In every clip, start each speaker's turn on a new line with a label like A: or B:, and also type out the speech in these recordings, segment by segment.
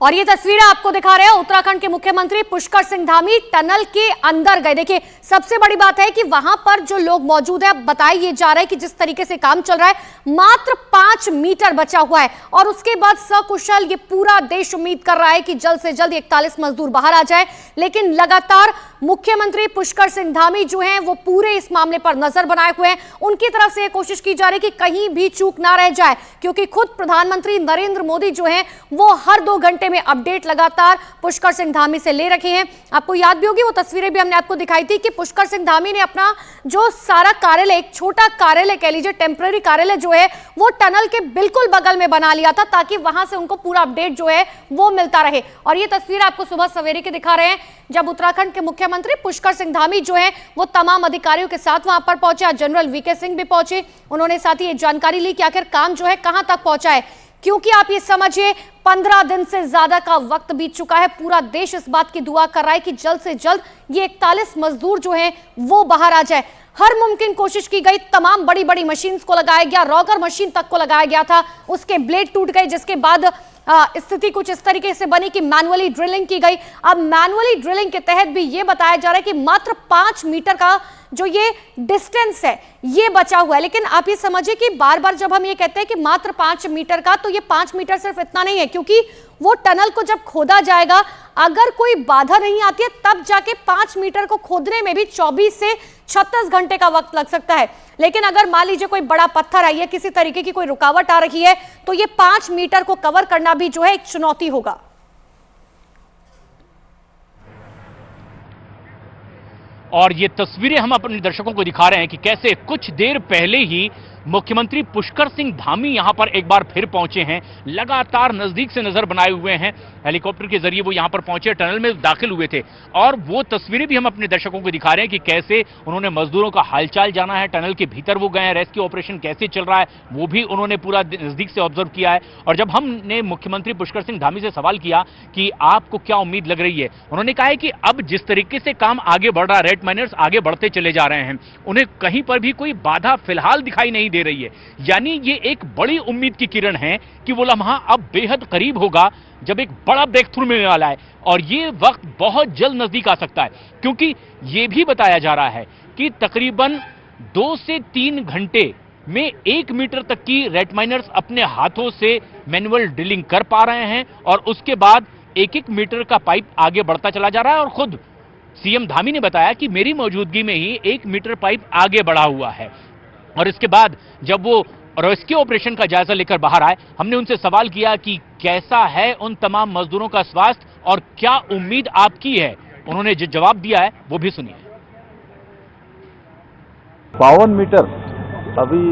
A: और ये तस्वीरें आपको दिखा रहे हैं उत्तराखंड के मुख्यमंत्री पुष्कर सिंह धामी टनल के अंदर गए। देखिए, सबसे बड़ी बात है कि वहां पर जो लोग मौजूद है, बताया ये जा रहा है कि जिस तरीके से काम चल रहा है, मात्र 5 मीटर बचा हुआ है और उसके बाद सकुशल ये पूरा देश उम्मीद कर रहा है कि जल्द से जल्द 41 मजदूर बाहर आ जाए। लेकिन लगातार मुख्यमंत्री पुष्कर सिंह धामी जो हैं वो पूरे इस मामले पर नजर बनाए हुए हैं। उनकी तरफ से कोशिश की जा रही है कि कहीं भी चूक ना रह जाए, क्योंकि खुद प्रधानमंत्री नरेंद्र मोदी जो हैं वो हर 2 घंटे में अपडेट लगातार पुष्कर सिंह धामी से ले रखे हैं। आपको याद भी होगी, वो तस्वीरें भी हमने आपको दिखाई थी कि पुष्कर सिंह धामी ने अपना जो सारा कार्यालय, एक छोटा कार्यालय कह लीजिए, टेम्पररी कार्यालय जो है वो टनल के बिल्कुल बगल में बना लिया था, ताकि वहां से उनको पूरा अपडेट जो है वो मिलता रहे। और ये तस्वीर आपको सुबह सवेरे की दिखा रहे हैं, जब उत्तराखंड के मुख्यमंत्री पुष्कर सिंह धामी जो है वो तमाम अधिकारियों के साथ वहां पर पहुंचे। जनरल वीके सिंह भी पहुंचे, उन्होंने साथ ही ये जानकारी ली कि आखिर काम जो है कहां तक पहुंचा है, क्योंकि आप ये समझिए 15 दिन से ज्यादा का वक्त बीत चुका है। पूरा देश इस बात की दुआ कर रहा है कि जल्द से जल्द ये 41 मजदूर जो हैं वो बाहर आ जाए। हर मुमकिन कोशिश की गई, तमाम बड़ी बड़ी मशीन को लगाया गया, रॉगर मशीन तक को लगाया गया था, उसके ब्लेड टूट गए, जिसके बाद स्थिति कुछ इस तरीके से बनी कि मैनुअली ड्रिलिंग की गई। अब मैनुअली ड्रिलिंग के तहत भी ये बताया जा रहा है कि मात्र 5 मीटर का जो ये डिस्टेंस है ये बचा हुआ है। लेकिन आप ये समझिए कि बार बार जब हम ये कहते हैं कि मात्र 5 मीटर का, तो ये 5 मीटर सिर्फ इतना नहीं है, क्योंकि वो टनल को जब खोदा जाएगा, अगर कोई बाधा नहीं आती है, तब जाके 5 मीटर को खोदने में भी 24 से 36 घंटे का वक्त लग सकता है। लेकिन अगर मान लीजिए कोई बड़ा पत्थर आई है, किसी तरीके की कोई रुकावट आ रही है, तो ये 5 मीटर को कवर करना भी जो है एक चुनौती होगा।
B: और ये तस्वीरें हम अपने दर्शकों को दिखा रहे हैं कि कैसे कुछ देर पहले ही मुख्यमंत्री पुष्कर सिंह धामी यहां पर एक बार फिर पहुंचे हैं। लगातार नजदीक से नजर बनाए हुए हैं, हेलीकॉप्टर के जरिए वो यहां पर पहुंचे, टनल में दाखिल हुए थे। और वो तस्वीरें भी हम अपने दर्शकों को दिखा रहे हैं कि कैसे उन्होंने मजदूरों का हालचाल जाना है, टनल के भीतर वो गए हैं, रेस्क्यू ऑपरेशन कैसे चल रहा है वो भी उन्होंने पूरा नजदीक से ऑब्जर्व किया है। और जब हमने मुख्यमंत्री पुष्कर सिंह धामी से सवाल किया कि आपको क्या उम्मीद लग रही है, उन्होंने कहा है कि अब जिस तरीके से काम आगे बढ़ रहा है, रेड माइनर्स आगे बढ़ते चले जा रहे हैं, उन्हें कहीं पर भी कोई बाधा फिलहाल दिखाई नहीं दे रही है। यानी ये एक बड़ी उम्मीद की किरण है कि वो लम्हा अब बेहद करीब होगा जब एक बड़ा ब्रेक थ्रू मिलने वाला है। और ये वक्त बहुत जल्द नजदीक आ सकता है, क्योंकि ये भी बताया जा रहा है कि तकरीबन 2 से 3 घंटे में 1 मीटर तक की रेड माइनर्स अपने हाथों से मैनुअल ड्रिलिंग कर पा रहे हैं, और उसके बाद 1-1 मीटर का पाइप आगे बढ़ता चला जा रहा है। और खुद सीएम धामी ने बताया कि मेरी मौजूदगी में ही 1 मीटर पाइप आगे बढ़ा हुआ है। और इसके बाद जब वो रेस्क्यू ऑपरेशन का जायजा लेकर बाहर आए, हमने उनसे सवाल किया कि कैसा है उन तमाम मजदूरों का स्वास्थ्य और क्या उम्मीद आपकी है। उन्होंने जो जवाब दिया है वो भी सुनिए।
C: 52 मीटर अभी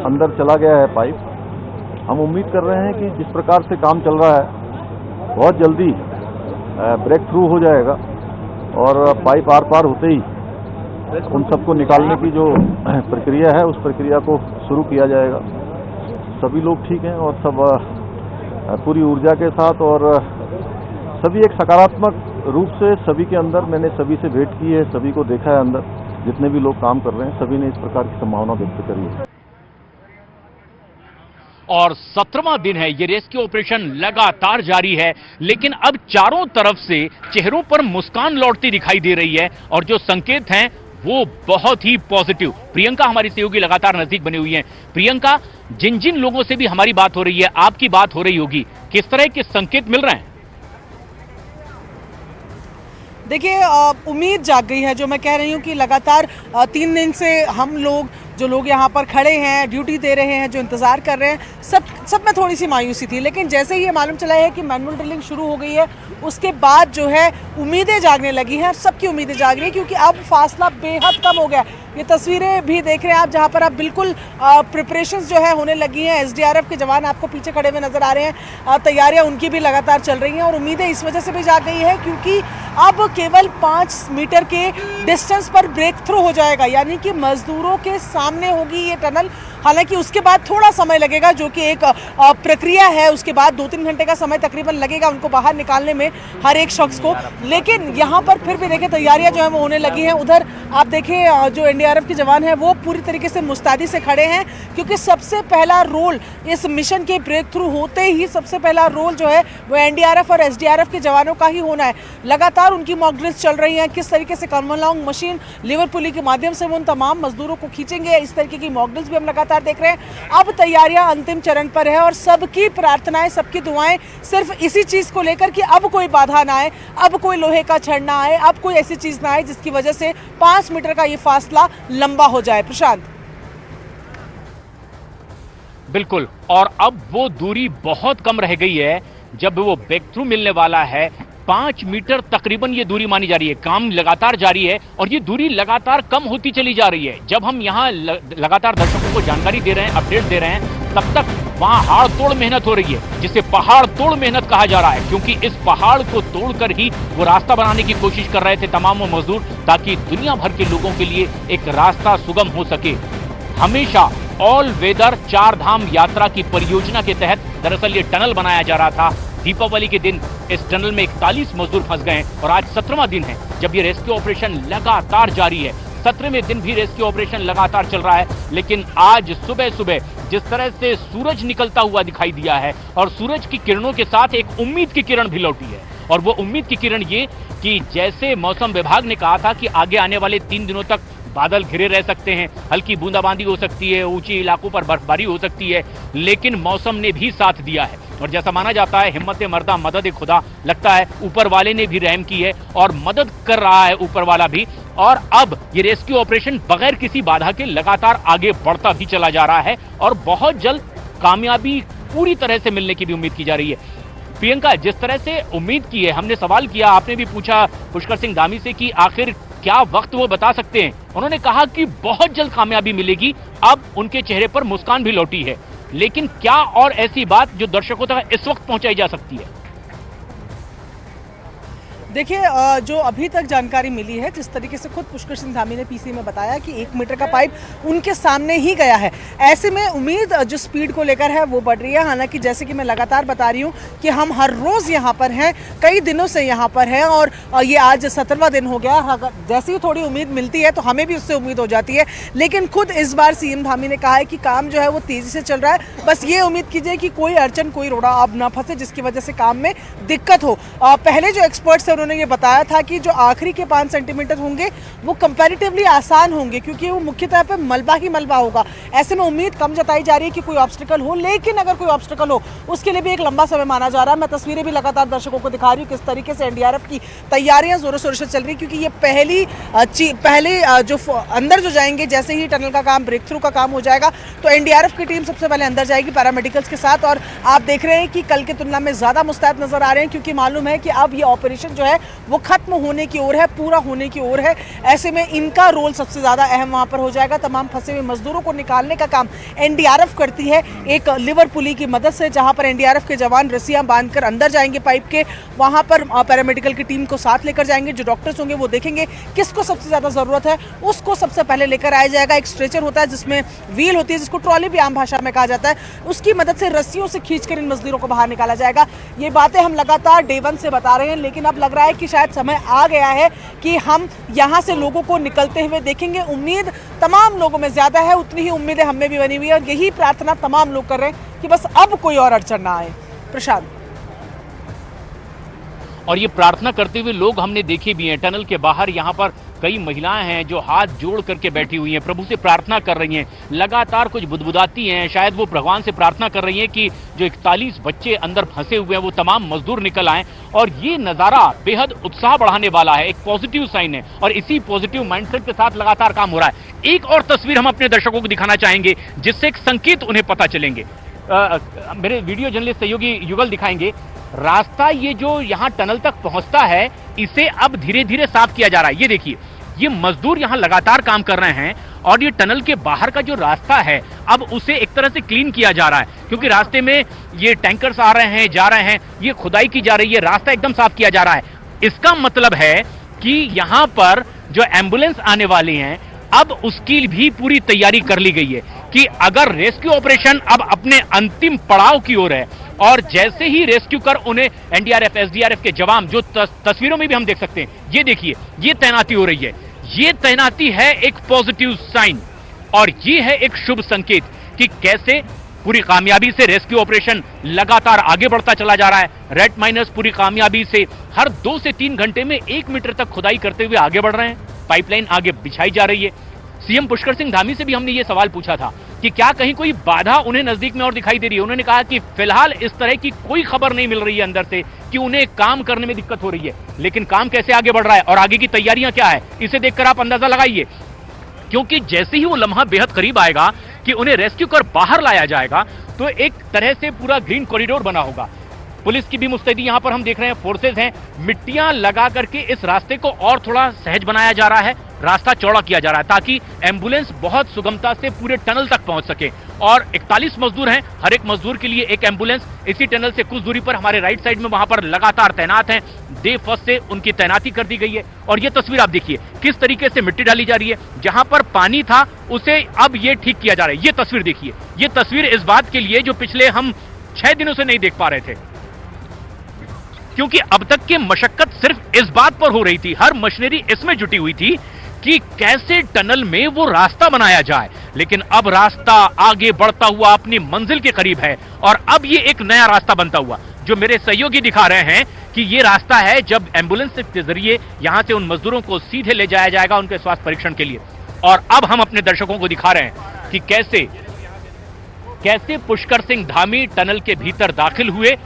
C: अंदर चला गया है पाइप। हम उम्मीद कर रहे हैं कि जिस प्रकार से काम चल रहा है, बहुत जल्दी ब्रेक थ्रू हो जाएगा और पाइप आर पार होते ही उन सबको निकालने की जो प्रक्रिया है उस प्रक्रिया को शुरू किया जाएगा। सभी लोग ठीक हैं और सब पूरी ऊर्जा के साथ, और सभी एक सकारात्मक रूप से सभी के अंदर, मैंने सभी से भेंट की है, सभी को देखा है, अंदर जितने भी लोग काम कर रहे हैं सभी ने इस प्रकार की संभावना व्यक्त करी है।
B: और 17वां दिन है, ये रेस्क्यू ऑपरेशन लगातार जारी है, लेकिन अब चारों तरफ से चेहरों पर मुस्कान लौटती दिखाई दे रही है और जो संकेत हैं वो बहुत ही पॉजिटिव। प्रियंका हमारी सहयोगी लगातार नजदीक बनी हुई हैं। प्रियंका, जिन जिन लोगों से भी हमारी बात हो रही है, आपकी बात हो रही होगी, किस तरह के संकेत मिल रहे हैं?
D: देखिए, उम्मीद जाग गई है। जो मैं कह रही हूँ कि लगातार 3 दिन से हम लोग, जो लोग यहाँ पर खड़े हैं, ड्यूटी दे रहे हैं, जो इंतज़ार कर रहे हैं, सब में थोड़ी सी मायूसी थी। लेकिन जैसे ही ये मालूम चला है कि मैनुअल ड्रिलिंग शुरू हो गई है, उसके बाद जो है उम्मीदें जागने लगी हैं, सबकी उम्मीदें जाग रही हैं, क्योंकि अब फासला बेहद कम हो गया। ये तस्वीरें भी देख रहे हैं आप, जहाँ पर आप बिल्कुल प्रिपरेशंस जो है होने लगी हैं। SDRF के जवान आपको पीछे खड़े हुए नज़र आ रहे हैं, तैयारियाँ उनकी भी लगातार चल रही हैं। और उम्मीदें इस वजह से भी जाग गई है क्योंकि अब केवल 5 मीटर के डिस्टेंस पर ब्रेक थ्रू हो जाएगा, यानी कि मजदूरों के सामने होगी ये टनल हालांकि उसके बाद थोड़ा समय लगेगा, जो कि एक प्रक्रिया है। उसके बाद 2-3 घंटे का समय तकरीबन लगेगा उनको बाहर निकालने में, हर एक शख्स को। लेकिन यहाँ पर फिर भी देखें तैयारियां जो है वो होने लगी हैं। उधर आप देखें जो एनडीआरएफ के जवान हैं वो पूरी तरीके से मुस्तैदी से खड़े हैं, क्योंकि सबसे पहला रोल इस मिशन के ब्रेक थ्रू होते ही सबसे पहला रोल जो है वो एनडीआरएफ और एसडीआरएफ के जवानों का ही होना है। लगातार उनकी मॉक ड्रिल्स चल रही हैं, किस तरीके से कमलॉन्ग मशीन लिवर पुली के माध्यम से वो उन तमाम मजदूरों को खींचेंगे, इस तरीके की मॉक ड्रिल्स भी हम लगातार देख रहे हैं। अब तैयारियां अंतिम चरण पर है और सबकी प्रार्थनाएं, सबकी दुआएं सिर्फ इसी चीज को लेकर कि अब कोई बाधा ना आए, अब कोई लोहे का छड़ ना आए, अब कोई ऐसी चीज ना आए जिसकी वजह से 5 मीटर का ये फासला लंबा हो जाए। प्रशांत।
B: बिल्कुल, और अब वो दूरी बहुत कम रह गई है जब वो ब्रेक थ्रू मिलने वाला है। 5 मीटर तकरीबन ये दूरी मानी जा रही है। काम लगातार जारी है और ये दूरी लगातार कम होती चली जा रही है। जब हम यहाँ लगातार दर्शकों को जानकारी दे रहे हैं, अपडेट दे रहे हैं, तब तक वहां हाड़ तोड़ मेहनत हो रही है, जिसे पहाड़ तोड़ मेहनत कहा जा रहा है, क्योंकि इस पहाड़ को तोड़कर ही वो रास्ता बनाने की कोशिश कर रहे थे तमाम मजदूर, ताकि दुनिया भर के लोगों के लिए एक रास्ता सुगम हो सके। हमेशा ऑल वेदर 4 धाम यात्रा की परियोजना के तहत दरअसल ये टनल बनाया जा रहा था। दीपावली के दिन इस टनल में 41 मजदूर फंस गए और आज 17वां दिन है जब ये रेस्क्यू ऑपरेशन लगातार जारी है। 17वें दिन भी रेस्क्यू ऑपरेशन लगातार चल रहा है। लेकिन आज सुबह सुबह जिस तरह से सूरज निकलता हुआ दिखाई दिया है और सूरज की किरणों के साथ एक उम्मीद की किरण भी लौटी है, और वो उम्मीद की किरण ये कि जैसे मौसम विभाग ने कहा था कि आगे आने वाले 3 दिनों तक बादल घिरे रह सकते हैं, हल्की बूंदाबांदी हो सकती है, ऊंचे इलाकों पर बर्फबारी हो सकती है, लेकिन मौसम ने भी साथ दिया है। और जैसा माना जाता है, हिम्मत मर्दा मदद खुदा, लगता है ऊपर वाले ने भी रहम की है और मदद कर रहा है ऊपर वाला भी। और अब ये रेस्क्यू ऑपरेशन बगैर किसी बाधा के लगातार आगे बढ़ता भी चला जा रहा है और बहुत जल्द कामयाबी पूरी तरह से मिलने की भी उम्मीद की जा रही है। प्रियंका, जिस तरह से उम्मीद की है, हमने सवाल किया, आपने भी पूछा पुष्कर सिंह धामी से कि आखिर क्या वक्त वो बता सकते हैं। उन्होंने कहा कि बहुत जल्द कामयाबी मिलेगी। अब उनके चेहरे पर मुस्कान भी लौटी है, लेकिन क्या और ऐसी बात जो दर्शकों तक इस वक्त पहुंचाई जा सकती है?
D: देखिए, जो अभी तक जानकारी मिली है, जिस तरीके से खुद पुष्कर सिंह धामी ने पीसी में बताया कि 1 मीटर का पाइप उनके सामने ही गया है। ऐसे में उम्मीद जो स्पीड को लेकर है वो बढ़ रही है। हालांकि जैसे कि मैं लगातार बता रही हूँ कि हम हर रोज़ यहाँ पर हैं, कई दिनों से यहाँ पर हैं और ये आज 17वां दिन हो गया। जैसे ही थोड़ी उम्मीद मिलती है तो हमें भी उससे उम्मीद हो जाती है। लेकिन खुद इस बार सीएम धामी ने कहा है कि काम जो है वो तेज़ी से चल रहा है। बस ये उम्मीद कीजिए कि कोई अड़चन, कोई रोड़ा अब ना फंसे जिसकी वजह से काम में दिक्कत हो। पहले जो एक्सपर्ट्स उन्होंने ये बताया था कि जो आखिरी के 5 सेंटीमीटर होंगे वो कंपैरेटिवली आसान होंगे, क्योंकि वो मुख्यतः पे मलबा ही मलबा होगा। ऐसे में उम्मीद कम जताई जा रही है कि कोई ऑब्स्टिकल हो, लेकिन अगर कोई ऑब्स्टिकल हो उसके लिए भी एक लंबा समय माना जा रहा है। मैं तस्वीरें भी लगातार दर्शकों को दिखा रही हूँ किस तरीके से एनडीआरएफ की तैयारियां जोरों शोरों से चल रही, क्योंकि ये पहले जो अंदर जो जाएंगे, जैसे ही टनल का काम, ब्रेक थ्रू का काम हो जाएगा तो एनडीआरएफ की टीम सबसे पहले अंदर जाएगी पैरामेडिकल्स के साथ। और आप देख रहे हैं कि कल की तुलना में ज्यादा मुस्तैद नजर आ रहे हैं, क्योंकि मालूम है कि अब ये ऑपरेशन जो है वो खत्म होने की ओर है, पूरा होने की ओर है। ऐसे में इनका रोल सबसे ज्यादा अहम वहां पर हो जाएगा। तमाम फंसे हुए मजदूरों को निकालने का काम एनडीआरएफ करती है एक लिवर पुली की मदद से, जहां पर एनडीआरएफ के जवान रस्सियां बांधकर अंदर जाएंगे पाइप के। वहां पर पैरामेडिकल की टीम को साथ लेकर जाएंगे। जो डॉक्टर्स होंगे वो देखेंगे किसको सबसे ज्यादा जरूरत है, उसको सबसे पहले लेकर आया जाएगा। एक स्ट्रेचर होता है जिसमें व्हील होती है, जिसको ट्रॉली भी आम भाषा में कहा जाता है, उसकी मदद से रस्सियों से खींचकर इन मजदूरों को बाहर निकाला जाएगा। ये बातें हम लगातार डे 1 से बता रहे हैं, लेकिन अब लग रहा है कि शायद समय आ गया है कि हम यहां से लोगों को निकलते हुए देखेंगे। उम्मीद तमाम लोगों में ज्यादा है, उतनी ही उम्मीदें हमें भी बनी हुई है और यही प्रार्थना तमाम लोग कर रहे हैं कि बस अब कोई और अड़चन ना आए। प्रशांत।
B: और ये प्रार्थना करते हुए लोग हमने देखे भी हैं। टनल के बाहर यहाँ पर कई महिलाएं हैं जो हाथ जोड़ करके बैठी हुई हैं, प्रभु से प्रार्थना कर रही हैं, लगातार कुछ बुदबुदाती हैं। शायद वो भगवान से प्रार्थना कर रही हैं कि जो 41 बच्चे अंदर फंसे हुए हैं वो तमाम मजदूर निकल आएं। और ये नज़ारा बेहद उत्साह बढ़ाने वाला है, एक पॉजिटिव साइन है और इसी पॉजिटिव माइंडसेट के साथ लगातार काम हो रहा है। एक और तस्वीर हम अपने दर्शकों को दिखाना चाहेंगे जिससे एक संकेत उन्हें पता चलेंगे। मेरे वीडियो जर्नलिस्ट सहयोगी युगल दिखाएंगे। रास्ता ये जो यहाँ टनल तक पहुंचता है, इसे अब धीरे धीरे साफ किया जा रहा है। ये देखिए, ये मजदूर यहाँ लगातार काम कर रहे हैं और ये टनल के बाहर का जो रास्ता है अब उसे एक तरह से क्लीन किया जा रहा है, क्योंकि रास्ते में ये टैंकर्स आ रहे हैं, जा रहे हैं, ये खुदाई की जा रही है, रास्ता एकदम साफ किया जा रहा है। इसका मतलब है कि यहाँ पर जो एम्बुलेंस आने वाली हैं अब उसकी भी पूरी तैयारी कर ली गई है। कि अगर रेस्क्यू ऑपरेशन अब अपने अंतिम पड़ाव की ओर है और जैसे ही रेस्क्यू कर उन्हें एनडीआरएफ, एसडीआरएफ के जवान जो तस्वीरों में भी हम देख सकते हैं, ये देखिए, ये तैनाती हो रही है, ये तैनाती है एक पॉजिटिव साइन और ये है एक शुभ संकेत कि कैसे पूरी कामयाबी से रेस्क्यू ऑपरेशन लगातार आगे बढ़ता चला जा रहा है। रेड माइनर्स पूरी कामयाबी से हर 2 से 3 घंटे में 1 मीटर तक खुदाई करते हुए आगे बढ़ रहे हैं, पाइपलाइन आगे बिछाई जा रही है। सीएम पुष्कर सिंह धामी से भी हमने ये सवाल पूछा था कि क्या कहीं कोई बाधा उन्हें नजदीक में और दिखाई दे रही है। उन्होंने कहा कि फिलहाल इस तरह की कोई खबर नहीं मिल रही है अंदर से कि उन्हें काम करने में दिक्कत हो रही है, लेकिन काम कैसे आगे बढ़ रहा है और आगे की तैयारियां क्या है, इसे देखकर आप अंदाजा लगाइए। क्योंकि जैसे ही वो लम्हा बेहद करीब आएगा कि उन्हें रेस्क्यू कर बाहर लाया जाएगा, तो एक तरह से पूरा ग्रीन कॉरिडोर बना होगा। पुलिस की भी मुस्तैदी यहां पर हम देख रहे हैं, फोर्सेज हैं, मिट्टियां लगा करके इस रास्ते को और थोड़ा सहज बनाया जा रहा है, रास्ता चौड़ा किया जा रहा है ताकि एम्बुलेंस बहुत सुगमता से पूरे टनल तक पहुंच सके। और 41 मजदूर हैं, हर एक मजदूर के लिए एक एम्बुलेंस इसी टनल से कुछ दूरी पर हमारे राइट साइड में वहां पर लगातार तैनात हैं। डे फर्स्ट से उनकी तैनाती कर दी गई है। और ये तस्वीर आप देखिए किस तरीके से मिट्टी डाली जा रही है, जहां पर पानी था उसे अब ये ठीक किया जा रहा है। ये तस्वीर देखिए, ये तस्वीर इस बात के लिए जो पिछले हम 6 दिनों से नहीं देख पा रहे थे, क्योंकि अब तक की मशक्कत सिर्फ इस बात पर हो रही थी, हर मशीनरी इसमें जुटी हुई थी कि कैसे टनल में वो रास्ता बनाया जाए। लेकिन अब रास्ता आगे बढ़ता हुआ अपनी मंजिल के करीब है और अब ये एक नया रास्ता बनता हुआ, जो मेरे सहयोगी दिखा रहे हैं कि ये रास्ता है जब एम्बुलेंस के जरिए यहां से उन मजदूरों को सीधे ले जाया जाएगा उनके स्वास्थ्य परीक्षण के लिए। और अब हम अपने दर्शकों को दिखा रहे हैं कि कैसे पुष्कर सिंह धामी टनल के भीतर दाखिल हुए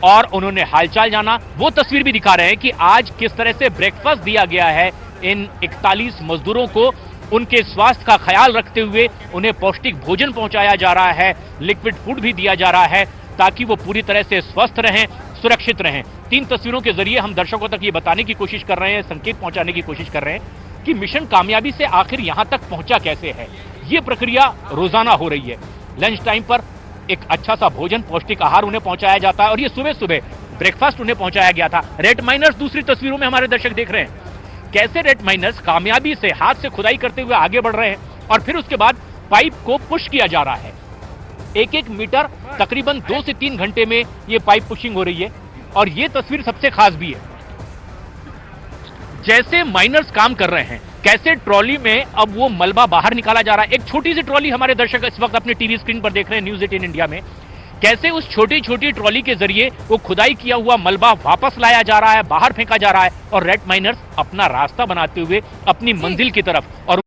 B: और उन्होंने हालचाल जाना। वो तस्वीर भी दिखा रहे हैं कि आज किस तरह से ब्रेकफास्ट दिया गया है इन 41 मजदूरों को, उनके स्वास्थ्य का ख्याल रखते हुए उन्हें पौष्टिक भोजन पहुंचाया जा रहा है, लिक्विड फूड भी दिया जा रहा है ताकि वो पूरी तरह से स्वस्थ रहें, सुरक्षित रहें। 3 तस्वीरों के जरिए हम दर्शकों तक ये बताने की कोशिश कर रहे हैं, संकेत पहुंचाने की कोशिश कर रहे हैं कि मिशन कामयाबी से आखिर यहां तक पहुंचा कैसे है। ये प्रक्रिया रोजाना हो रही है। लंच टाइम पर एक अच्छा सा भोजन, पौष्टिक आहार उन्हें पहुंचाया जाता है और ये सुबह सुबह ब्रेकफास्ट उन्हें पहुंचाया गया था। रेड माइनर्स दूसरी तस्वीरों में हमारे दर्शक देख रहे हैं कैसे रेड माइनर्स कामयाबी से हाथ से खुदाई करते हुए आगे बढ़ रहे हैं और फिर उसके बाद पाइप को पुश किया जा रहा है। 1-1 मीटर तकरीबन 2 से 3 घंटे में ये पाइप पुशिंग हो रही है। और ये तस्वीर सबसे खास भी है, जैसे माइनर्स काम कर रहे हैं, कैसे ट्रॉली में अब वो मलबा बाहर निकाला जा रहा है। एक छोटी सी ट्रॉली हमारे दर्शक इस वक्त अपने टीवी स्क्रीन पर देख रहे हैं, न्यूज़ 18 इंडिया में, कैसे उस छोटी छोटी ट्रॉली के जरिए वो खुदाई किया हुआ मलबा वापस लाया जा रहा है, बाहर फेंका जा रहा है और रेड माइनर्स अपना रास्ता बनाते हुए अपनी मंजिल की तरफ और